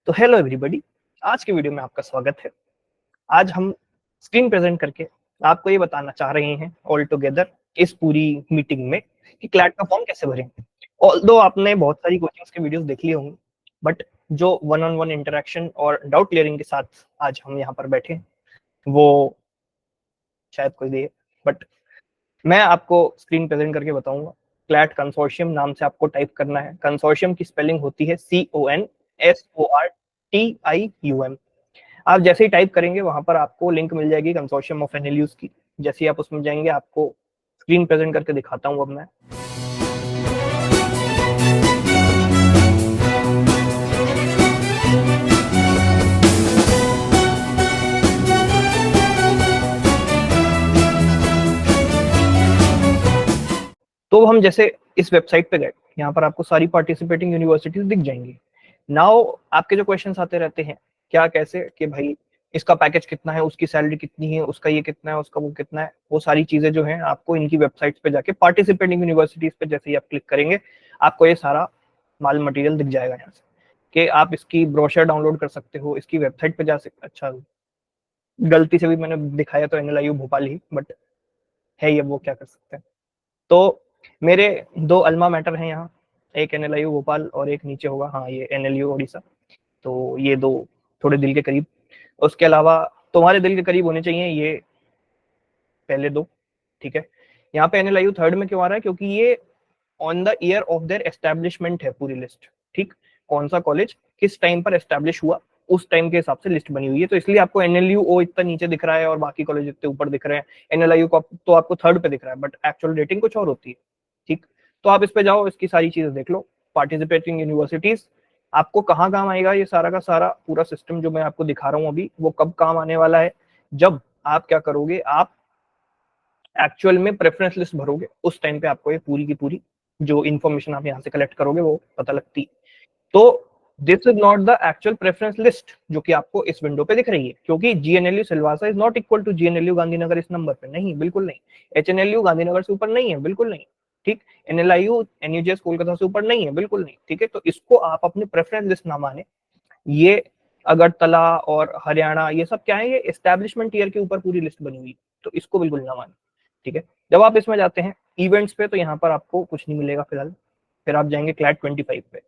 तो hello everybody, आज के वीडियो में आपका स्वागत है। आज हम स्क्रीन प्रेजेंट करके आपको ये बताना चाह रहे हैं ऑल टुगेदर इस पूरी मीटिंग में कि क्लैट का फॉर्म कैसे भरें। ऑल्दो आपने बहुत सारी कोचिंग्स के वीडियोस देख लिए होंगे, बट जो वन ऑन वन इंटरेक्शन और डाउट क्लियरिंग के साथ आज हम यहाँ पर बैठे हैं, वो शायद कोई दे, बट मैं आपको स्क्रीन प्रेजेंट करके बताऊंगा। क्लैट कंसोर्शियम नाम से आपको टाइप करना है। कंसोर्शियम की स्पेलिंग होती है CONSORTIUM। आप जैसे ही टाइप करेंगे वहां पर आपको लिंक मिल जाएगी कंसोर्शियम ऑफ एनएलयूज की। जैसे ही आप उसमें जाएंगे आपको स्क्रीन प्रेजेंट करके दिखाता हूं अब मैं। तो हम जैसे इस वेबसाइट पे गए, यहाँ पर आपको सारी पार्टिसिपेटिंग यूनिवर्सिटीज दिख जाएंगी। नाउ आपके जो क्वेश्चंस आते रहते हैं क्या कैसे कि भाई इसका पैकेज कितना है, उसकी सैलरी कितनी है, उसका ये कितना है, उसका वो कितना है, वो सारी चीजें जो है आपको इनकी वेबसाइट्स पे जाके पार्टिसिपेटिंग यूनिवर्सिटीज पे जैसे ही आप क्लिक करेंगे आपको ये सारा माल मटेरियल दिख जाएगा यहाँ से कि आप इसकी ब्रोशर डाउनलोड कर सकते हो, इसकी वेबसाइट पे जा सकते। अच्छा, गलती से भी मैंने दिखाया तो एनएलआईयू भोपाल ही, बट है ये, वो क्या कर सकते हैं। तो मेरे दो अल्मा मैटर हैं यहाँ, एक एनएलआईयू भोपाल और एक नीचे होगा हाँ ये एनएलयू ओडिशा। तो ये दो थोड़े दिल के करीब। उसके अलावा तुम्हारे दिल के करीब होने चाहिए ये पहले दो, ठीक है। यहाँ पे एनएलआईयू थर्ड में क्यों आ रहा है, क्योंकि ये on the year of their establishment है पूरी लिस्ट, ठीक। कौन सा कॉलेज किस टाइम पर एस्टेब्लिश हुआ उस टाइम के हिसाब से लिस्ट बनी हुई है। तो इसलिए आपको एनएलयू ओ इतना नीचे दिख रहा है और बाकी कॉलेज इतने ऊपर दिख रहे हैं। एनएलआईयू को तो आपको थर्ड पे दिख रहा है, बट एक्चुअल रेटिंग कुछ और होती है, ठीक। तो आप इस पे जाओ, इसकी सारी चीजें देख लो। पार्टिसिपेटिंग यूनिवर्सिटीज आपको कहाँ काम आएगा, ये सारा का सारा पूरा सिस्टम जो मैं आपको दिखा रहा हूँ अभी, वो कब काम आने वाला है, जब आप क्या करोगे, आप एक्चुअल में प्रेफरेंस लिस्ट भरोगे उस टाइम पे आपको ये पूरी की पूरी जो इन्फॉर्मेशन आप यहाँ से कलेक्ट करोगे वो पता लगती। तो this is not the actual preference list जो कि आपको इस विंडो पे दिख रही है, क्योंकि GNLU Silvassa is not equal to GNLU Gandhinagar इस नंबर पे नहीं, बिल्कुल नहीं। एचएनएलयू गांधीनगर से ऊपर नहीं है, बिल्कुल नहीं, ठीक। एनएलआईयू एनयूजेएस कोलकाता से ऊपर नहीं है, बिल्कुल नहीं, ठीक है। तो इसको आप अपने प्रेफरेंस लिस्ट ना माने। ये अगरतला और हरियाणा ये सब क्या है, ये एस्टेब्लिशमेंट ईयर के ऊपर पूरी लिस्ट बनी हुई, तो इसको बिल्कुल ना माने, ठीक है। जब आप इसमें जाते हैं इवेंट्स पे तो यहाँ पर आपको कुछ नहीं मिलेगा फिलहाल। फिर आप जाएंगे क्लैट 25 पे।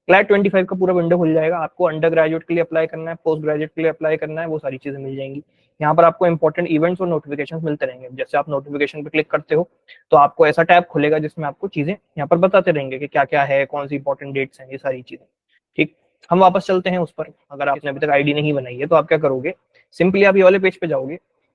क्लैट 25 का पूरा विंडो खुल जाएगा। आपको अंडर ग्रेजुएट के लिए अप्लाई करना है, पोस्ट ग्रेजुएट के लिए अप्लाई करना है, वो सारी चीजें मिल जाएंगी। यहाँ पर आपको इंपॉर्टेंट इवेंट्स और नोटिफिकेशन मिलते रहेंगे। जैसे आप नोटिफिकेशन पे क्लिक करते हो तो आपको ऐसा टैब खुलेगा जिसमें आपको चीजें यहाँ पर बताते रहेंगे कि क्या क्या है, कौन सी इंपॉर्टेंट डेट्स हैं, ये सारी चीजें, ठीक। हम वापस चलते हैं उस पर। अगर आपने अभी तक आईडी नहीं बनाई है तो आप क्या करोगे, सिंपली आप ये वाले पेज पे जाओगे।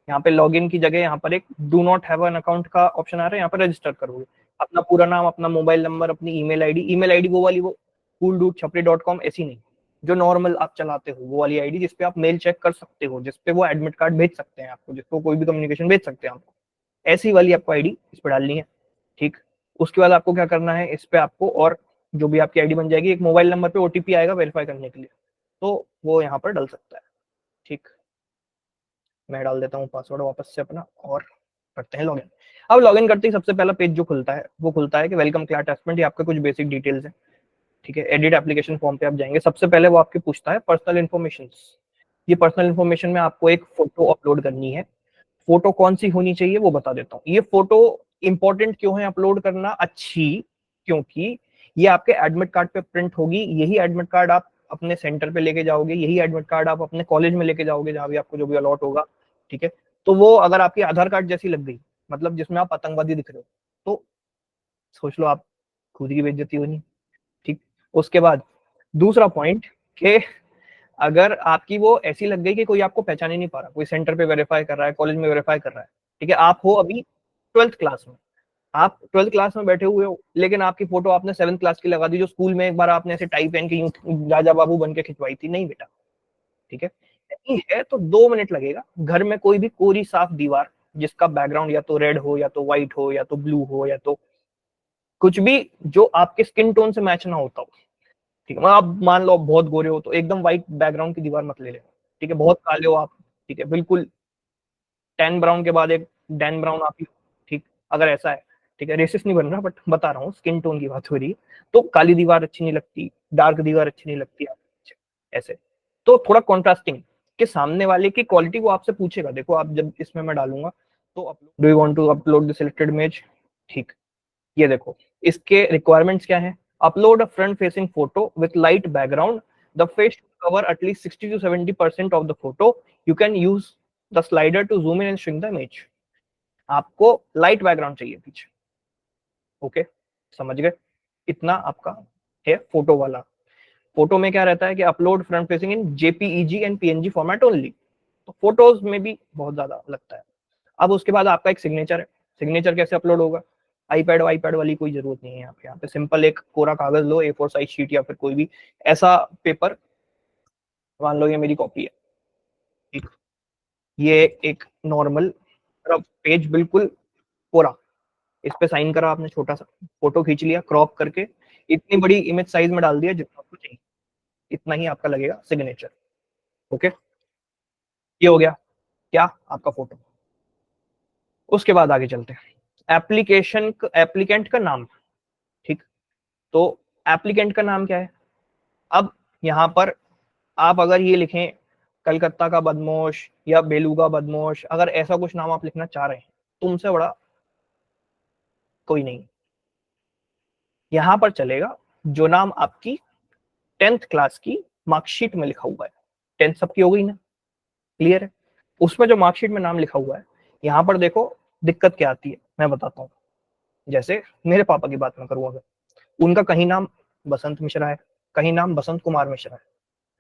यहाँ पे लॉगिन की जगह यहाँ पर एक do not have an account का ऑप्शन आ रहा है, यहाँ पर रजिस्टर करोगे अपना पूरा नाम, अपना मोबाइल नंबर, अपनी ईमेल आईडी वो वाली, वो cooldude.chapri.com ऐसी नहीं, जो नॉर्मल आप चलाते हो वो वाली आईडी जिसपे आप मेल चेक कर सकते हो, जिसपे वो एडमिट कार्ड भेज सकते हैं आपको, जिसपे कोई भी कम्युनिकेशन भेज सकते हैं आपको, ऐसी वाली आपको आईडी इस पे डालनी है, ठीक। उसके बाद आपको क्या करना है, इस पे आपको और जो भी आपकी आईडी बन जाएगी, एक मोबाइल नंबर पे ओटीपी आएगा वेरीफाई करने के लिए, तो वो यहाँ पर डल सकता है, ठीक। मैं डाल देता हूँ पासवर्ड वापस से अपना और करते हैं लॉगिन। अब लॉगिन करते ही सबसे पहला पेज जो खुलता है वो खुलता है कि वेलकम क्लैट असेसमेंट, ये आपके कुछ बेसिक डिटेल्स है, ठीक है। एडिट एप्लीकेशन फॉर्म पे आप जाएंगे, सबसे पहले वो आपके पूछता है पर्सनल इन्फॉर्मेशन। ये पर्सनल इन्फॉर्मेशन में आपको एक फोटो अपलोड करनी है। फोटो कौन सी होनी चाहिए वो बता देता हूँ। ये फोटो इंपॉर्टेंट क्यों है अपलोड करना, अच्छी, क्योंकि ये आपके एडमिट कार्ड पे प्रिंट होगी। यही एडमिट कार्ड आप अपने सेंटर पे लेके जाओगे, यही एडमिट कार्ड आप अपने कॉलेज में लेके जाओगे जहां भी आपको जो भी अलॉट होगा, ठीक है। तो वो अगर आपकी आधार कार्ड जैसी लग गई, मतलब जिसमें आप आतंकवादी दिख रहे हो, तो सोच लो आप खुद की बेइज्जती होनी, ठीक। उसके बाद दूसरा पॉइंट कि अगर आपकी वो ऐसी लग गई कि कोई आपको पहचान ही नहीं पा रहा, कोई सेंटर पे वेरीफाई कर रहा है, कॉलेज में वेरीफाई कर रहा है, ठीक है। आप हो अभी 12th क्लास में, आप 12th क्लास में बैठे हुए हो, लेकिन आपकी फोटो आपने 7th क्लास की लगा दी, जो स्कूल में एक बार आपने ऐसे टाई पहन के यूं राजा बाबू बन के खिंचवाई थी, नहीं बेटा, ठीक है। नहीं है तो 2 मिनट लगेगा। घर में कोई भी कोरी साफ दीवार जिसका बैकग्राउंड या तो रेड हो या तो व्हाइट हो या तो ब्लू हो या तो कुछ भी जो आपके स्किन टोन से मैच ना होता हो, ठीक है। आप मान लो बहुत गोरे हो तो एकदम व्हाइट बैकग्राउंड की दीवार मत ले लेना, ठीक है। बहुत काले हो आप, ठीक है, बिल्कुल टैन ब्राउन के बाद एक डैन ब्राउन आप ही, ठीक। अगर ऐसा है, ठीक है, रेसिस्ट नहीं बन रहा बट बता रहा हूँ, स्किन टोन की बात हो रही है, तो काली दीवार अच्छी नहीं लगती, डार्क दीवार अच्छी नहीं लगती, ऐसे। तो थोड़ा कॉन्ट्रास्टिंग कि सामने वाले की क्वालिटी वो आपसे पूछेगा। देखो आप जब इसमें मैं डालूंगा तो do you want to upload the selected image, ठीक, ये देखो इसके रिक्वायरमेंट्स क्या है। Upload a front facing photo with light background, the face cover at least 60 to 70% of the photo, you can use the slider to zoom in and shrink the image. आपको light background चाहिए पीछे, okay, समझ गए। इतना आपका है photo वाला। Photo में क्या रहता है कि upload front facing in JPEG and PNG format only, तो फोटोज में भी बहुत ज्यादा लगता है। अब उसके बाद आपका एक सिग्नेचर है। सिग्नेचर कैसे अपलोड होगा, आईपैड वाईपैड वाली कोई जरूरत नहीं है यहाँ पे सिंपल एक कोरा कागज लो, A4 साइज शीट या फिर कोई भी ऐसा पेपर, मान लो ये मेरी कॉपी है, ठीक, ये एक नॉर्मल पेज बिल्कुल कोरा, इस पे साइन करा आपने, छोटा सा फोटो खींच लिया क्रॉप करके, इतनी बड़ी इमेज साइज में डाल दिया जितना आपको चाहिए, इतना ही आपका लगेगा सिग्नेचर, ओके। ये हो गया क्या आपका फोटो। उसके बाद आगे चलते हैं, एप्लीकेशन एप्लीकेंट का नाम, ठीक। तो एप्लीकेंट का नाम क्या है। अब यहां पर आप अगर ये लिखें कलकत्ता का बदमाश या बेलूगा बदमाश, अगर ऐसा कुछ नाम आप लिखना चाह रहे हैं, तुमसे बड़ा कोई नहीं। यहां पर चलेगा जो नाम आपकी 10th क्लास की मार्कशीट में लिखा हुआ है। 10th सबकी हो गई ना, क्लियर है। उसमें जो मार्कशीट में नाम लिखा हुआ है, यहां पर देखो दिक्कत क्या आती है, मैं बताता हूँ। जैसे मेरे पापा की बात मैं करूँ, अगर उनका कहीं नाम बसंत मिश्रा है, कहीं नाम बसंत कुमार मिश्रा है,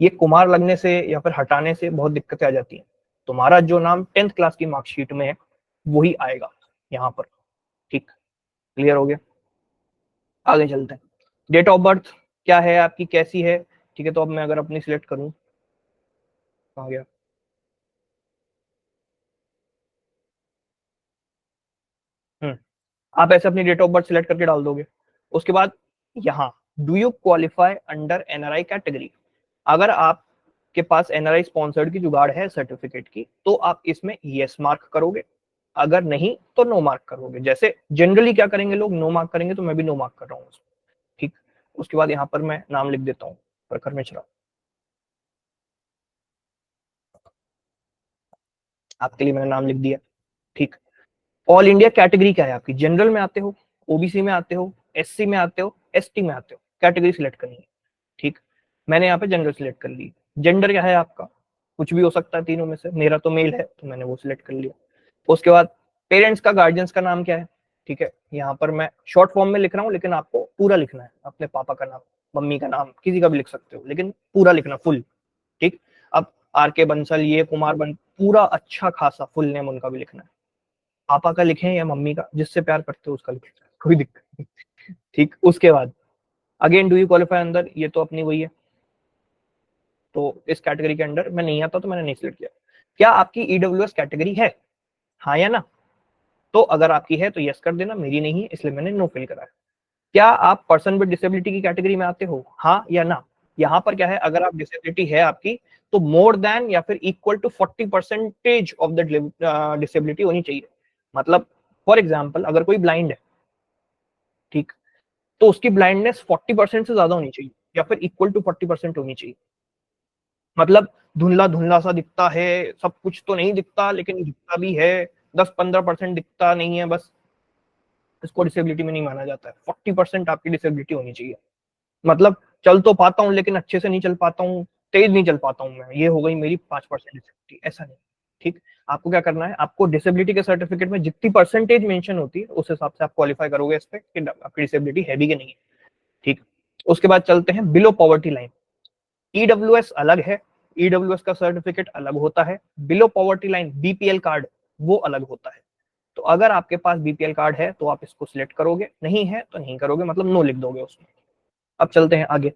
ये कुमार लगने से या फिर हटाने से बहुत दिक्कतें आ जाती हैं। तुम्हारा जो नाम 10th क्लास की मार्कशीट में है वही आएगा यहाँ पर, ठीक, क्लियर हो गया। आगे चलते हैं, डेट ऑफ बर्थ क्या है आपकी, कैसी है, ठीक है। तो अब मैं अगर अपनी सिलेक्ट करूं, आ गया, आप ऐसे अपनी डेट ऑफ बर्थ सिलेक्ट करके डाल दोगे। उसके बाद यहाँ do you qualify under NRI category, अगर आपके पास एनआरआई स्पॉन्सर्ड की जुगाड़ है सर्टिफिकेट की, तो आप इसमें यस मार्क करोगे, अगर नहीं तो नो मार्क करोगे। जैसे जनरली क्या करेंगे लोग, नो मार्क करेंगे, तो मैं भी नो मार्क कर रहा हूँ, ठीक। उसके बाद यहाँ पर मैं नाम लिख देता हूँ प्रखर मिश्रा, आपके लिए मैंने नाम लिख दिया, ठीक। ऑल इंडिया कैटेगरी क्या है आपकी, जनरल में आते हो, ओबीसी में आते हो, एससी में आते हो, एसटी में आते हो, कैटेगरी सिलेक्ट करनी है, ठीक। मैंने यहाँ पे जनरल सिलेक्ट कर ली। जेंडर क्या है आपका, कुछ भी हो सकता है तीनों में से, मेरा तो मेल है तो मैंने वो सिलेक्ट कर लिया। उसके बाद पेरेंट्स का गार्जियंस का नाम क्या है, ठीक है। यहाँ पर मैं शॉर्ट फॉर्म में लिख रहा हूँ, लेकिन आपको पूरा लिखना है, अपने पापा का नाम, मम्मी का नाम, किसी का भी लिख सकते हो, लेकिन पूरा लिखना फुल, ठीक। अब आर के बंसल, ये कुमार पूरा अच्छा खासा फुल नेम उनका भी लिखना है। पापा का लिखें या मम्मी का, जिससे प्यार करते हो उसका लिखें, कोई दिक्कत नहीं, ठीक। उसके बाद अगेन डू यू क्वालिफाई अंदर, ये तो अपनी वही है, तो इस कैटेगरी के अंडर मैं नहीं आता तो मैंने नहीं सिलेक्ट किया। क्या आपकी ईडब्ल्यूएस कैटेगरी है, हाँ या ना। तो अगर आपकी है तो यस कर देना, मेरी नहीं है इसलिए मैंने नो फिल कराया। क्या आप पर्सन विद डिसेबिलिटी की कैटेगरी में आते हो, हाँ या ना। यहाँ पर क्या है, अगर आप डिसेबिलिटी है आपकी, तो मोर देन या फिर equal to 40% of the disability होनी चाहिए। मतलब फॉर एग्जाम्पल अगर कोई ब्लाइंड है, ठीक, तो उसकी ब्लाइंडनेस 40% से ज्यादा होनी चाहिए या फिर इक्वल टू 40% होनी चाहिए। मतलब धुंधला धुंधला सा दिखता है, सब कुछ तो नहीं दिखता लेकिन दिखता भी है, 10-15% दिखता नहीं है बस, इसको डिसेबिलिटी में नहीं माना जाता है। 40% आपकी डिसेबिलिटी होनी चाहिए। मतलब चल तो पाता हूँ लेकिन अच्छे से नहीं चल पाता हूँ, तेज नहीं चल पाता हूँ मैं, ये हो गई मेरी 5% डिसेबिलिटी, ऐसा नहीं, ठीक। आपको क्या करना है, आपको डिसेबिलिटी के सर्टिफिकेट में जितनी परसेंटेज मेंशन होती है उस हिसाब से आप क्वालिफाई करोगे इस पे कि आपकी डिसेबिलिटी है भी कि नहीं है, ठीक। उसके बाद चलते हैं बिलो पॉवर्टी लाइन। ईडब्ल्यूएस अलग है, ईडब्ल्यूएस का सर्टिफिकेट अलग होता है, below poverty line BPL card वो अलग होता है। तो अगर आपके पास बीपीएल कार्ड है तो आप इसको सिलेक्ट करोगे, नहीं है तो नहीं करोगे, मतलब नो लिख दोगे उसमें। अब चलते हैं आगे।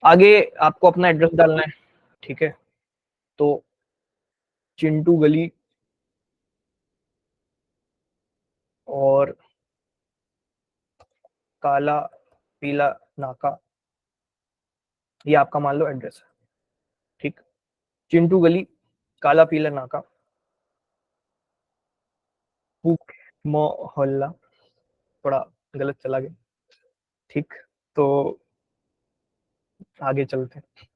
आगे आपको अपना एड्रेस डालना है, ठीक है। तो चिंटू गली और काला पीला नाका, ये आपका मान लो एड्रेस है, ठीक। चिंटू गली, काला पीला नाका, मोहल्ला, थोड़ा गलत चला गया, ठीक। तो आगे चलते हैं।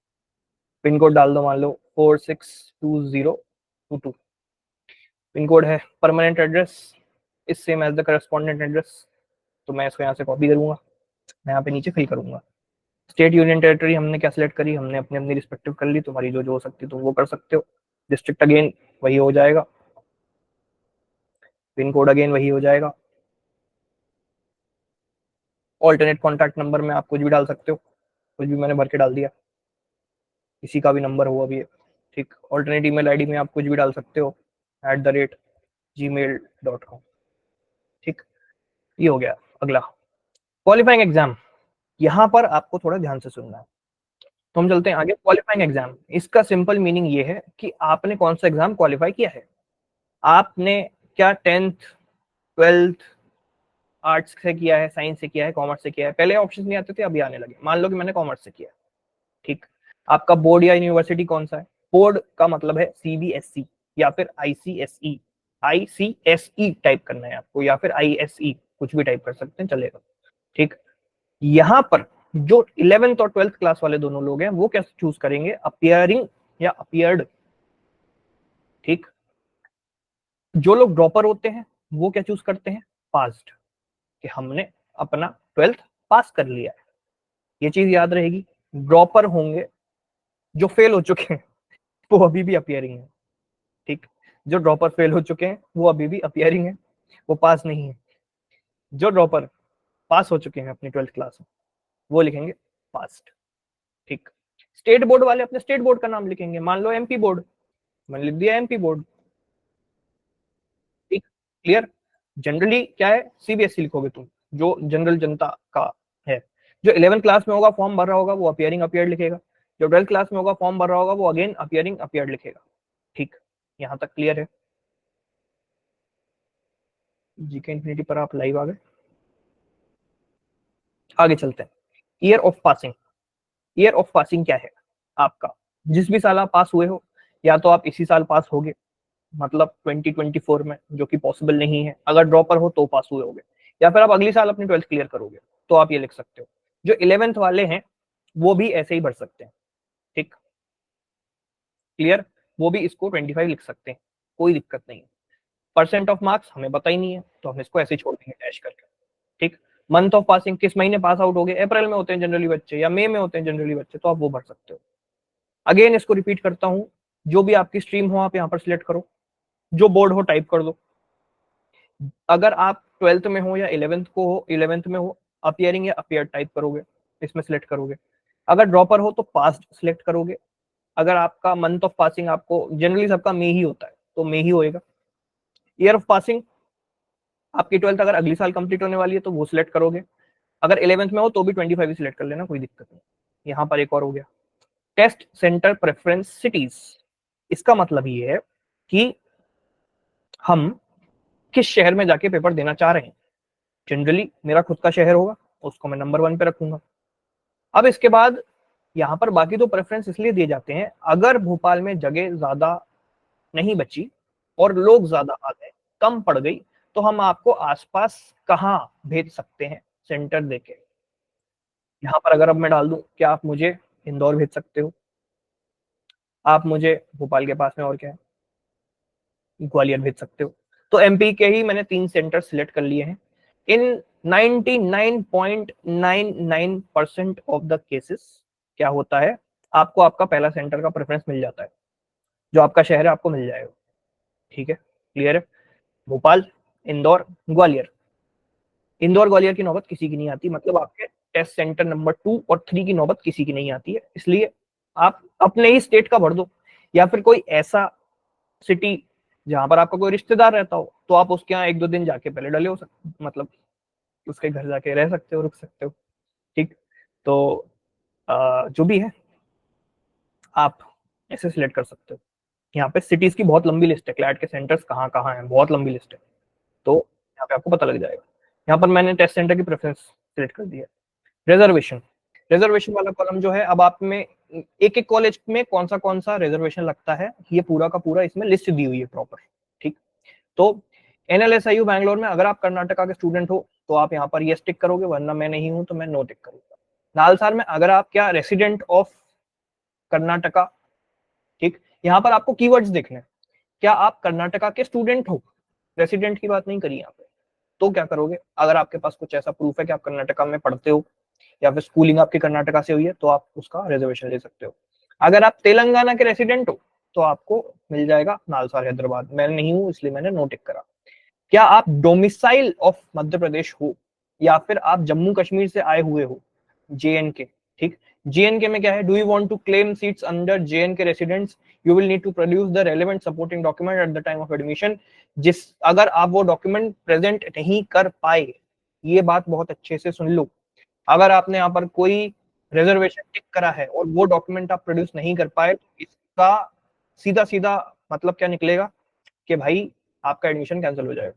पिन कोड डाल दो, मान लो 462022। पिन कोड है। Permanent address is same as the correspondent address, तो मैं इसको यहाँ से कॉपी करूंगा, मैं यहाँ पे नीचे फिल करूंगा। स्टेट यूनियन टेरिटरी हमने क्या सिलेक्ट करी, हमने अपनी अपनी रिस्पेक्टिव कर ली, तुम्हारी जो जो हो सकती है तुम वो कर सकते हो। डिस्ट्रिक्ट अगेन वही हो जाएगा, पिन कोड अगेन वही हो जाएगा। ऑल्टरनेट कॉन्टैक्ट नंबर में आप कुछ भी डाल सकते हो, कुछ भी मैंने भर के डाल दिया, किसी का भी नंबर हो अभी, ठीक। ऑल्टरनेट ईमेल आईडी में आप कुछ भी डाल सकते हो, @gmail.com, ठीक। ये हो गया। अगला क्वालिफाइंग एग्जाम, यहाँ पर आपको थोड़ा ध्यान से सुनना है। तो हम चलते हैं आगे। क्वालिफाइंग एग्जाम, इसका सिंपल मीनिंग ये है कि आपने कौन सा एग्जाम क्वालिफाई किया है। आपने क्या 10th 12th आर्ट्स से किया है, साइंस से किया है, कॉमर्स से किया है। पहले ऑप्शन नहीं आते थे, अभी आने लगे। मान लो कि मैंने कॉमर्स से किया, ठीक। आपका बोर्ड या यूनिवर्सिटी कौन सा है। बोर्ड का मतलब है सीबीएसई या फिर आईसीएसई। आईसीएसई टाइप करना है आपको, या फिर आईएसई, कुछ भी टाइप कर सकते हैं, चलेगा, ठीक। यहाँ पर जो 11th और 12th क्लास वाले दोनों लोग हैं वो क्या चूज करेंगे, अपियरिंग या अपियर्ड, ठीक। जो लोग ड्रॉपर होते हैं वो क्या चूज करते हैं, पास्ड, कि हमने अपना 12th पास कर लिया है। ये चीज याद रहेगी। ड्रॉपर होंगे जो फेल हो चुके हैं, वो अभी भी अपियरिंग है, ठीक। जो ड्रॉपर फेल हो चुके हैं वो अभी भी अपियरिंग है, वो पास नहीं है। जो ड्रॉपर पास हो चुके हैं अपनी 12th क्लास में, वो लिखेंगे पास्ड, ठीक। स्टेट बोर्ड वाले अपने स्टेट बोर्ड का नाम लिखेंगे, मान लो एमपी बोर्ड, मैंने लिख दिया एमपी बोर्ड, ठीक। क्लियर। जनरली क्या है, सीबीएसई लिखोगे तुम, जो जनरल जनता का है। जो 11th क्लास में होगा, फॉर्म भर रहा होगा, वो अपियरिंग अपियर्ड लिखेगा। जो 12th क्लास में होगा, फॉर्म भर रहा होगा, वो अगेन अपियरिंग अपियर्ड लिखेगा, ठीक। यहाँ तक क्लियर है। जीके इन्फिनिटी पर आप लाइव आ गए, आगे चलते हैं। Year of passing. Year of passing क्या है आपका, जिस भी साल आप पास हुए हो, या तो आप इसी साल पास होगे, मतलब 2024 में, जो कि पॉसिबल नहीं है। अगर ड्रॉपर हो तो पास हुए होगे, या फिर आप अगली साल अपनी 12th क्लियर करोगे, तो आप ये लिख सकते हो। जो 11th वाले हैं वो भी ऐसे ही भर सकते हैं, ठीक। क्लियर। वो भी इसको 25 लिख सकते हैं, कोई दिक्कत नहीं है। परसेंट ऑफ मार्क्स हमें पता ही नहीं है, तो हम इसको ऐसे छोड़ देंगे डैश करके, ठीक। मंथ ऑफ पासिंग, किस महीने पास आउट हो गए, अप्रैल में होते हैं जनरली बच्चे, या मई में होते हैं जनरली बच्चे, तो आप वो भर सकते हो। अगेन इसको रिपीट करता हूं, जो भी आपकी स्ट्रीम हो आप यहाँ पर सिलेक्ट करो, जो बोर्ड हो टाइप कर दो। अगर आप 12th में हो या 11th को हो, 11th में हो, अपियरिंग या अपियर टाइप करोगे, इसमें सिलेक्ट करोगे। अगर ड्रॉपर हो तो पास्ट सिलेक्ट करोगे। अगर आपका मंथ ऑफ पासिंग, आपको जनरली सबका मे ही होता है, तो मे ही होएगा। ईयर ऑफ पासिंग, आपकी 12th अगर अगली साल कंप्लीट होने वाली है तो वो सिलेक्ट करोगे। अगर 11th में हो तो भी 25 ही सिलेक्ट कर लेना, कोई दिक्कत नहीं। यहाँ पर एक और हो गया, टेस्ट सेंटर प्रेफरेंस सिटीज। इसका मतलब ये है कि हम किस शहर में जाके पेपर देना चाह रहे हैं। जनरली मेरा खुद का शहर होगा, उसको मैं नंबर 1 पे रखूंगा। अब इसके बाद यहाँ पर बाकी तो प्रेफरेंस इसलिए दिए जाते हैं, अगर भोपाल में जगह ज्यादा नहीं बची और लोग ज्यादा आ गए, कम पड़ गई, तो हम आपको आसपास कहाँ भेज सकते हैं सेंटर देके। यहाँ पर अगर अब मैं डाल दूं कि आप मुझे इंदौर भेज सकते हो, आप मुझे भोपाल के पास में और क्या है ग्वालियर भेज सकते हो। तो एमपी के ही मैंने 3 सेंटर सिलेक्ट कर लिए हैं। इन 99.99% ऑफ द केसेस क्या होता है, आपको आपका पहला सेंटर का प्रेफरेंस मिल जाता है, जो आपका शहर है आपको मिल जाएगा, ठीक है। क्लियर है। भोपाल, इंदौर, ग्वालियर। इंदौर ग्वालियर की नौबत किसी की नहीं आती, मतलब आपके टेस्ट सेंटर नंबर 2 और 3 की नौबत किसी की नहीं आती है। इसलिए आप अपने ही स्टेट का भर दो, या फिर कोई ऐसा सिटी जहां पर आपका कोई रिश्तेदार रहता हो, तो आप उसके यहाँ 1-2 दिन जाके पहले डले हो सकते, मतलब उसके घर जाके रह सकते हो, रुक सकते हो, ठीक। तो जो भी है आप ऐसे सिलेक्ट कर सकते हो। यहाँ पे सिटीज की बहुत लंबी लिस्ट है, क्लैट के सेंटर्स कहाँ कहाँ हैं, बहुत लंबी लिस्ट है, तो यहाँ पे आपको पता लग जाएगा। यहाँ पर मैंने टेस्ट सेंटर की प्रेफरेंस सिलेक्ट कर दिया। रिजर्वेशन, रिजर्वेशन वाला कॉलम जो है, अब आप में एक एक कॉलेज में कौन सा रिजर्वेशन लगता है, ये पूरा का पूरा इसमें लिस्ट दी हुई है प्रॉपर, ठीक। तो एनएलएसआईयू बैंगलोर में अगर आप कर्नाटका के स्टूडेंट हो तो आप यहाँ पर ये टिक करोगे, वरना मैं नहीं हूं तो मैं नो टिक करूंगा। नालसार में अगर आप क्या रेसिडेंट ऑफ कर्नाटका, ठीक। यहाँ पर आपको कीवर्ड्स देखने हैं, क्या आप कर्नाटका के स्टूडेंट हो, रेसिडेंट की बात नहीं करी यहाँ पे। तो क्या करोगे, अगर आपके पास कुछ ऐसा प्रूफ है कि आप कर्नाटका में पढ़ते हो या फिर स्कूलिंग आपकी कर्नाटका से हुई है, तो आप उसका रिजर्वेशन ले सकते हो। अगर आप तेलंगाना के रेसिडेंट हो तो आपको मिल जाएगा नालसार हैदराबाद। मैं नहीं हूं इसलिए मैंने नो टिक करा। क्या आप डोमिसाइल ऑफ मध्य प्रदेश हो या फिर आप जम्मू कश्मीर से आए हुए हो, JNK, ठीक। JNK में क्या है, do you want to claim seats under JNK residents, you will need to produce the relevant supporting document at the time of admission. जिस अगर आप वो डॉक्यूमेंट प्रेजेंट नहीं कर पाए, ये बात बहुत अच्छे से सुन लो, अगर आपने यहाँ पर कोई रिजर्वेशन टिक करा है और वो डॉक्यूमेंट आप प्रोड्यूस नहीं कर पाए, तो इसका सीधा सीधा मतलब क्या निकलेगा कि भाई आपका एडमिशन कैंसिल हो जाएगा,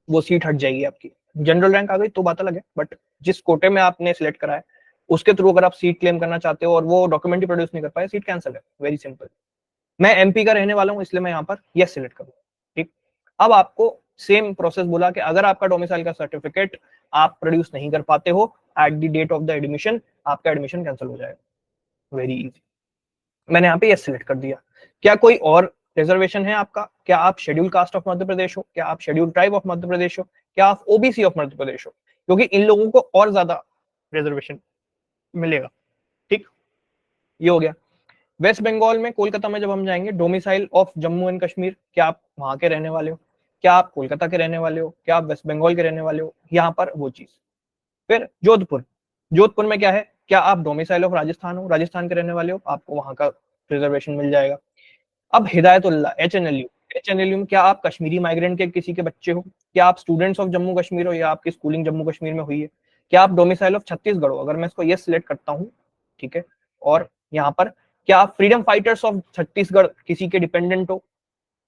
वो सीट हट जाएगी आपकी। जनरल रैंक आ गई तो बात अलग है, बट जिस कोटे में आपने सिलेक्ट करा है उसके थ्रू अगर आप सीट क्लेम करना चाहते हो और वो डॉक्यूमेंट ही प्रोड्यूस नहीं कर पाए, सीट कैंसिल है, वेरी सिंपल। मैं MP का रहने वाला हूँ इसलिए मैं यहाँ पर यस सिलेक्ट करूँ, ठीक। अब आपको सेम प्रोसेस बोला कि अगर आपका डोमिसाइल का सर्टिफिकेट आप प्रोड्यूस नहीं कर पाते हो at the date of the admission, आपका एडमिशन कैंसिल हो जाएगा, वेरी इजी। मैंने यहाँ पे यस सिलेक्ट कर दिया। क्या कोई और रिजर्वेशन है आपका, क्या आप schedule caste of Madhya Pradesh हो, क्या आप schedule tribe of Madhya Pradesh हो, क्या आप OBC ऑफ मध्य प्रदेश हो, क्योंकि इन लोगों को और ज्यादा रिजर्वेशन मिलेगा, ठीक। ये हो गया। वेस्ट बंगाल में कोलकाता में जब हम जाएंगे, domicile of Jammu and Kashmir, क्या आप वहां के रहने वाले हो, क्या आप कोलकाता के रहने वाले हो, क्या आप वेस्ट बंगाल के रहने वाले हो, यहाँ पर वो चीज। फिर जोधपुर, जोधपुर में क्या है, क्या आप डोमिसाइल ऑफ राजस्थान हो, राजस्थान के रहने वाले हो, आपको वहां का रिजर्वेशन मिल जाएगा। अब हिदायतुल्लाह, HNLU में क्या आप कश्मीरी माइग्रेंट के किसी के बच्चे हो, क्या आप स्टूडेंट्स ऑफ जम्मू कश्मीर हो या आपकी स्कूलिंग जम्मू कश्मीर में हुई है, क्या आप डोमिसाइल ऑफ छत्तीसगढ़ हो, अगर मैं इसको यस सिलेक्ट करता हूँ, ठीक है। और यहाँ पर क्या आप फ्रीडम फाइटर्स ऑफ छत्तीसगढ़ किसी के डिपेंडेंट हो,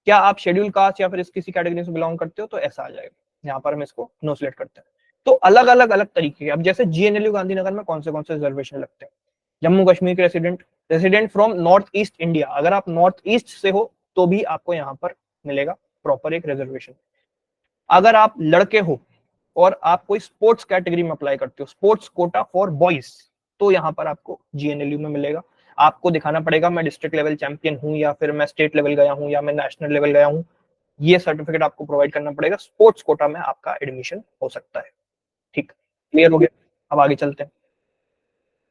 क्या आप शेड्यूल कास्ट या फिर इस किसी कैटेगरी से बिलोंग करते हो, तो ऐसा आ जाएगा। यहाँ पर हम इसको नो सिलेक्ट करते हैं। तो अलग अलग अलग तरीके के, अब जैसे GNLU गांधीनगर में कौन से रिजर्वेशन लगते हैं, जम्मू कश्मीर के resident, resident from north east India, अगर आप नॉर्थ ईस्ट से हो तो भी आपको यहाँ पर मिलेगा प्रॉपर एक रिजर्वेशन। अगर आप लड़के हो और आप कोई स्पोर्ट्स कैटेगरी में अप्लाई करते हो, स्पोर्ट्स कोटा फॉर बॉयज, तो यहाँ पर आपको GNLU में मिलेगा। आपको दिखाना पड़ेगा मैं डिस्ट्रिक्ट लेवल चैंपियन हूँ या फिर मैं स्टेट लेवल गया हूँ या मैं नेशनल लेवल गया हूँ, ये सर्टिफिकेट आपको प्रोवाइड करना पड़ेगा, स्पोर्ट्स कोटा में आपका एडमिशन हो सकता है, ठीक। क्लियर हो गया। अब आगे चलते हैं।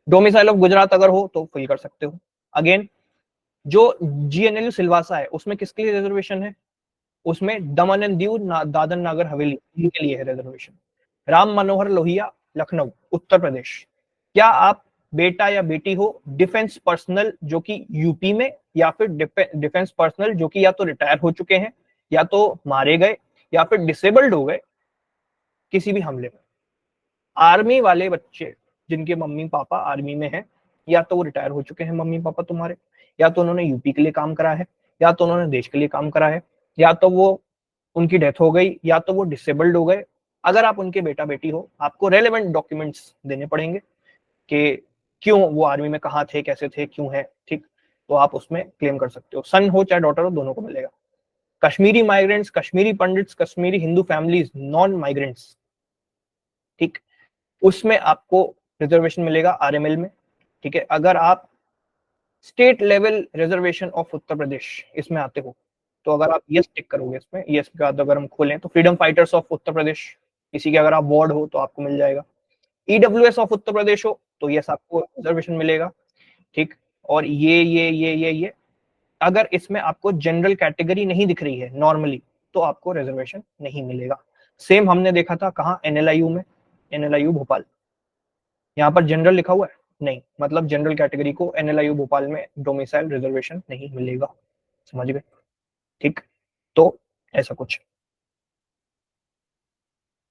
डोमिसाइल ऑफ गुजरात अगर हो तो फिल कर सकते हो। अगेन जो GNLU सिलवासा है उसमें किसके लिए रिजर्वेशन है, उसमें दमन एंड दीव, दादर नागर हवेली, इनके लिए है रिजर्वेशन। राम मनोहर लोहिया, लखनऊ, उत्तर प्रदेश, क्या आप बेटा या बेटी हो डिफेंस पर्सनल जो कि यूपी में, या फिर डिफेंस पर्सनल जो कि या तो रिटायर हो चुके हैं या तो मारे गए या फिर डिसेबल्ड हो गए किसी भी हमले में। आर्मी वाले बच्चे जिनके मम्मी पापा आर्मी में हैं, या तो वो रिटायर हो चुके हैं मम्मी पापा तुम्हारे, या तो उन्होंने यूपी के लिए काम करा है, या तो उन्होंने देश के लिए काम करा है, या तो वो उनकी डेथ हो गई, या तो वो डिसेबल्ड हो गए। अगर आप उनके बेटा बेटी हो, आपको रेलेवेंट डॉक्यूमेंट्स देने पड़ेंगे कि क्यों वो आर्मी में, कहाँ थे, कैसे थे, क्यों है, ठीक। तो आप उसमें क्लेम कर सकते हो। सन हो चाहे डॉटर हो, दोनों को मिलेगा। Kashmiri migrants, Kashmiri pandits, Kashmiri Hindu families, non migrants, ठीक, उसमें आपको रिजर्वेशन मिलेगा RML में, ठीक है। अगर आप state level reservation of Uttar Pradesh इसमें आते हो, तो अगर आप यस टिक करोगे इसमें, यस के बाद अगर हम खोलें तो freedom fighters of Uttar Pradesh, इसी के अगर आप वार्ड हो तो आपको मिल जाएगा। EWS ऑफ उत्तर प्रदेश हो तो यस आपको रिजर्वेशन मिलेगा, ठीक। और ये अगर इसमें आपको जनरल कैटेगरी नहीं दिख रही है नॉर्मली, तो आपको रिजर्वेशन नहीं मिलेगा। सेम हमने देखा था कहाँ, NLIU में, NLIU भोपाल, यहाँ पर जनरल लिखा हुआ है नहीं, मतलब जनरल कैटेगरी को NLIU भोपाल में डोमिसाइल रिजर्वेशन नहीं मिलेगा, समझ गए, ठीक। तो ऐसा कुछ,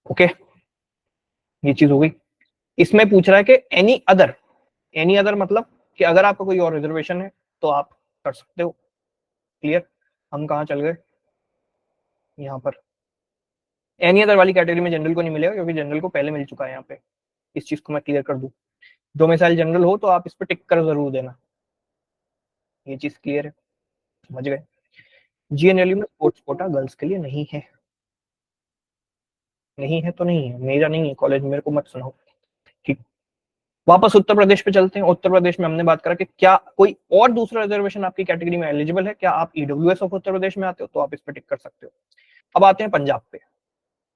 ओके, ये चीज हो गई। इसमें पूछ रहा है कि एनी अदर मतलब कि अगर आपका कोई और रिजर्वेशन है तो आप कर सकते हो। क्लियर। हम कहाँ चल गए, यहाँ पर एनी अदर वाली कैटेगरी में जनरल को नहीं मिलेगा क्योंकि जनरल को पहले मिल चुका है। यहाँ पे इस चीज को मैं क्लियर कर दूं, डोमिसाइल जनरल हो तो आप इस पर टिक कर जरूर देना, ये चीज क्लियर है, समझ गए। GNLU में स्पोर्ट्स कोटा गर्ल्स के लिए नहीं है, नहीं है तो नहीं है, मेरा नहीं है कॉलेज, मेरे को मत सुनाओ, ठीक। वापस उत्तर प्रदेश पे चलते हैं। उत्तर प्रदेश में हमने बात करा कि क्या कोई और दूसरा रिजर्वेशन आपकी कैटेगरी में एलिजिबल है, क्या आप ईडब्ल्यूएस ऑफ उत्तर प्रदेश में आते हो तो आप इस पे टिक कर सकते हो। अब आते हैं पंजाब पे,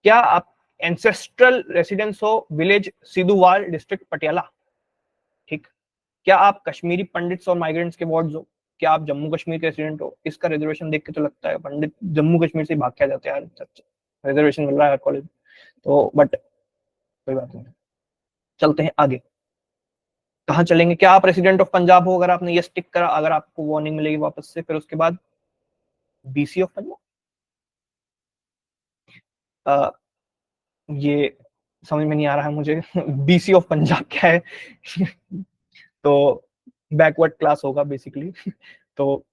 क्या आप एंसेस्ट्रल रेसिडेंस हो विलेज सिद्धूवाल डिस्ट्रिक्ट पटियाला, ठीक। क्या आप कश्मीरी पंडित्स और माइग्रेंट्स के वार्ड्स हो, क्या आप जम्मू कश्मीर के रेसिडेंट हो। इसका रिजर्वेशन देख के तो लगता है पंडित जम्मू कश्मीर से भाग के आ जाते हैं यार, रिजर्वेशन मिल रहा है हर कॉलेज, तो बट कोई बात नहीं, चलते हैं आगे। कहाँ चलेंगे, क्या आप रेसिडेंट ऑफ पंजाब हो, अगर आपने यस टिक करा, अगर आपको वार्निंग मिलेगी वापस से, फिर उसके बाद बीसी ऑफ पंजाब, ये समझ में नहीं आ रहा है मुझे बीसी ऑफ पंजाब क्या है तो बैकवर्ड क्लास होगा बेसिकली तो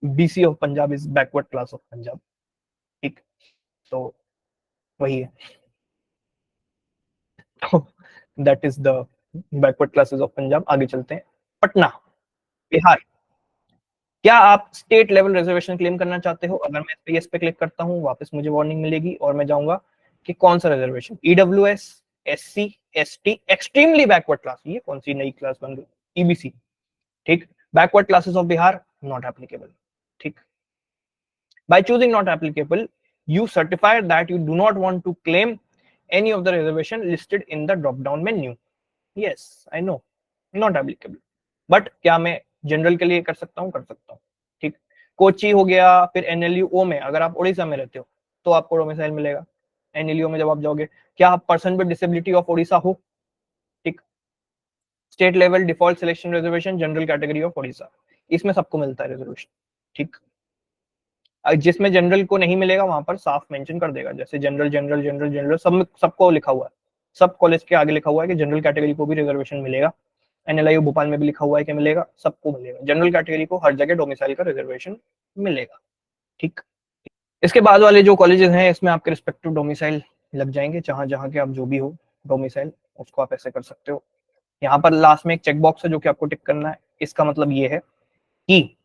BC of Punjab is backward class of Punjab, ठीक। तो वही है तो that is the backward classes of Punjab. आगे चलते हैं, पटना बिहार, क्या आप स्टेट लेवल रिजर्वेशन क्लेम करना चाहते हो। अगर मैं इस पे क्लिक करता हूँ वापस मुझे वार्निंग मिलेगी और मैं जाऊंगा कि कौन सा reservation, EWS, SC, ST, extremely backward class, ये कौन सी नई क्लास बन गई, ईबीसी, ठीक। Backward classes of Bihar not applicable, ठीक। By choosing not applicable, you certify that you do not want to claim any of the reservation listed in the drop down menu. Yes, I know, not applicable. But क्या मैं general के लिए कर सकता हूँ, कर सकता हूँ, ठीक। कोची हो गया, फिर एनएलयू में अगर आप उड़ीसा में रहते हो तो आपको डोमिसाइल मिलेगा। एनएलयू में जब आप जाओगे, क्या आप person with disability of Orissa हो, ठीक। State level default selection reservation general category of Orissa, इसमें सबको मिलता है रिजर्वेशन, ठीक। जिसमें जनरल को नहीं मिलेगा वहां पर साफ मेंशन कर देगा, जैसे जनरल जनरल जनरल जनरल सब में सबको लिखा हुआ है, सब कॉलेज के आगे लिखा हुआ है कि जनरल कैटेगरी को भी रिजर्वेशन मिलेगा। एनएलआईयू भोपाल में भी लिखा हुआ है कि मिलेगा, सबको मिलेगा, जनरल कैटेगरी को हर जगह डोमिसाइल का रिजर्वेशन मिलेगा, ठीक। इसके बाद वाले जो कॉलेजेस हैं इसमें आपके रिस्पेक्टिव डोमिसाइल लग जाएंगे, जहां जहां के आप जो भी हो डोमिसाइल, उसको आप ऐसे कर सकते हो। यहाँ पर लास्ट में एक चेक बॉक्स है जो कि आपको टिक करना है। इसका मतलब ये है कि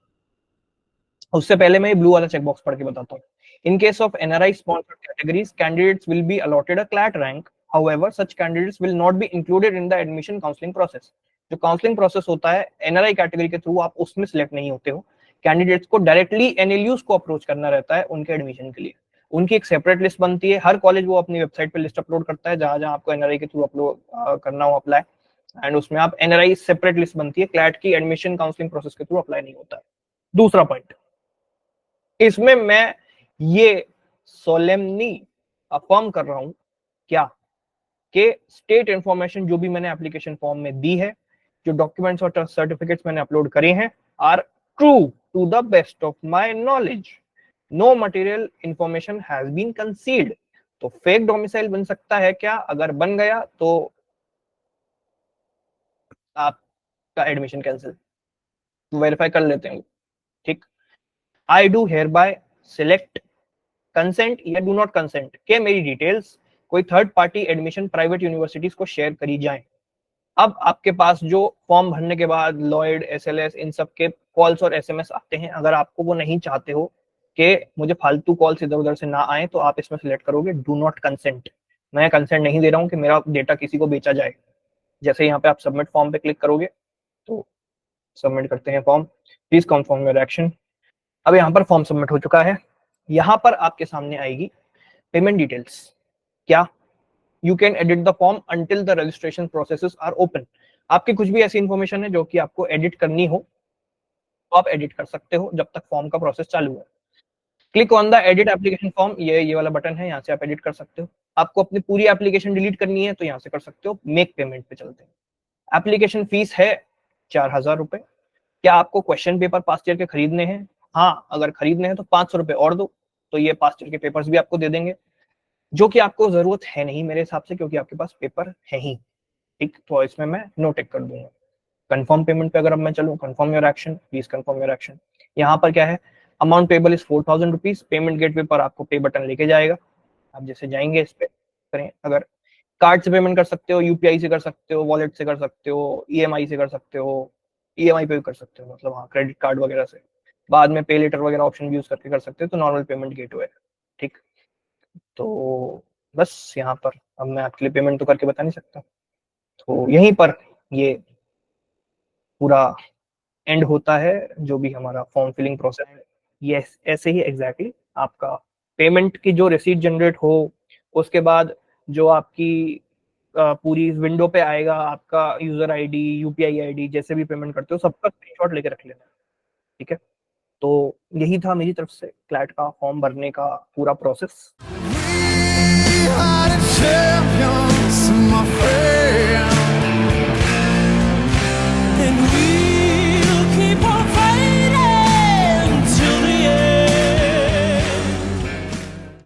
उससे पहले मैं ब्लू वाला चेक बॉक्स पढ़ के बताता हूँ। In case of NRI sponsored categories candidates will be allotted a CLAT rank, however such candidates will not be included in the admission counselling process. जो काउंसलिंग प्रोसेस होता है एनआरआई कैटेगरी के through, आप उसमें सिलेक्ट नहीं होते हो। Candidates को डायरेक्टली एनएलयूज को अप्रोच करना रहता है उनके एडमिशन के लिए। उनकी एक सेपरेट लिस्ट बनती है, हर कॉलेज वो अपनी वेबसाइट पे लिस्ट अपलोड करता है जहां जहां आपको एनआरआई के थ्रू अपलोड करना हो अप्लाई, एंड उसमें आप एनआरआई सेपरेट लिस्ट बनती है, क्लैट की एडमिशन काउंसलिंग प्रोसेस के थ्रू अप्लाई नहीं होता है। दूसरा पॉइंट, इसमें मैं ये सोलेमनी अफर्म कर रहा हूं क्या, कि स्टेट इंफॉर्मेशन जो भी मैंने एप्लीकेशन फॉर्म में दी है, जो डॉक्यूमेंट्स और सर्टिफिकेट्स मैंने अपलोड करे हैं, are true to the best of my knowledge. No material information has been concealed. तो फेक डोमिसाइल बन सकता है क्या, अगर बन गया तो आपका एडमिशन कैंसिल, वेरीफाई कर लेते हैं, ठीक। I do here bye select consent या डू नॉट कंसेंट के मेरी डिटेल्स कोई third party admission private universities को शेयर करी जाए। अब आपके पास जो फॉर्म भरने के बाद लॉयड, एसएलएस, इन सब के कॉल्स और एसएमएस आते हैं, अगर आपको वो नहीं चाहते हो कि मुझे फालतू कॉल्स इधर उधर से ना आए, तो आप इसमें सिलेक्ट करोगे डू नॉट कंसेंट। मैं कंसेंट नहीं दे रहा हूं कि मेरा डेटा किसी को बेचा जाए। जैसे यहाँ पे आप सबमिट फॉर्म पे क्लिक करोगे तो सबमिट करते हैं form, please confirm your action. अब यहाँ पर फॉर्म सबमिट हो चुका है। यहाँ पर आपके सामने आएगी पेमेंट डिटेल्स। क्या, you can edit the form until the registration processes are open. आपकी कुछ भी ऐसी इंफॉर्मेशन है जो कि आपको एडिट करनी हो तो आप एडिट कर सकते हो जब तक फॉर्म का प्रोसेस चालू है। Click on the edit application form, ये वाला बटन है, यहाँ से आप एडिट कर सकते हो। आपको अपनी पूरी एप्लीकेशन डिलीट करनी है तो यहाँ से कर सकते हो। मेक पेमेंट पे चलते हैं। एप्लीकेशन फीस है 4000 रुपए। क्या आपको क्वेश्चन पेपर पास्ट ईयर के खरीदने हैं, हाँ अगर खरीदने हैं तो 500 रुपए और दो, तो ये पास्ट ईयर के पेपर्स भी आपको दे देंगे, जो कि आपको जरूरत है नहीं मेरे हिसाब से, क्योंकि आपके पास पेपर है ही, ठीक। तो इसमें मैं नो टिक कर दूंगा। कंफर्म पेमेंट पे अगर अब मैं चलूँ, confirm your action, please confirm your action. यहाँ पर क्या है, amount payable is 4000 rupees. Payment gateway पर आपको पे बटन लेके जाएगा, आप जैसे जाएंगे इस पे करें। अगर कार्ड से पेमेंट कर सकते हो, यूपीआई से कर सकते हो, वॉलेट से कर सकते हो, ईएमआई से कर सकते हो, ईएमआई पे भी कर सकते हो, मतलब हाँ क्रेडिट कार्ड वगैरह से। बाद में पे लेटर वगैरह ऑप्शन यूज करके कर सकते हो, तो नॉर्मल पेमेंट गेटवे है, ठीक। तो बस यहाँ पर अब मैं आपके लिए पेमेंट तो करके बता नहीं सकता, तो यहीं पर ये पूरा एंड होता है जो भी हमारा फॉर्म फिलिंग प्रोसेस है। ये ऐसे ही एग्जैक्टली आपका पेमेंट की जो रिसीट जनरेट हो, उसके बाद जो आपकी पूरी विंडो पे आएगा आपका यूजर आईडी, यूपीआई आईडी, जैसे भी पेमेंट करते हो सबका स्क्रीनशॉट लेके रख लेना, ठीक है। तो यही था मेरी तरफ से क्लैट का फॉर्म भरने का पूरा प्रोसेस।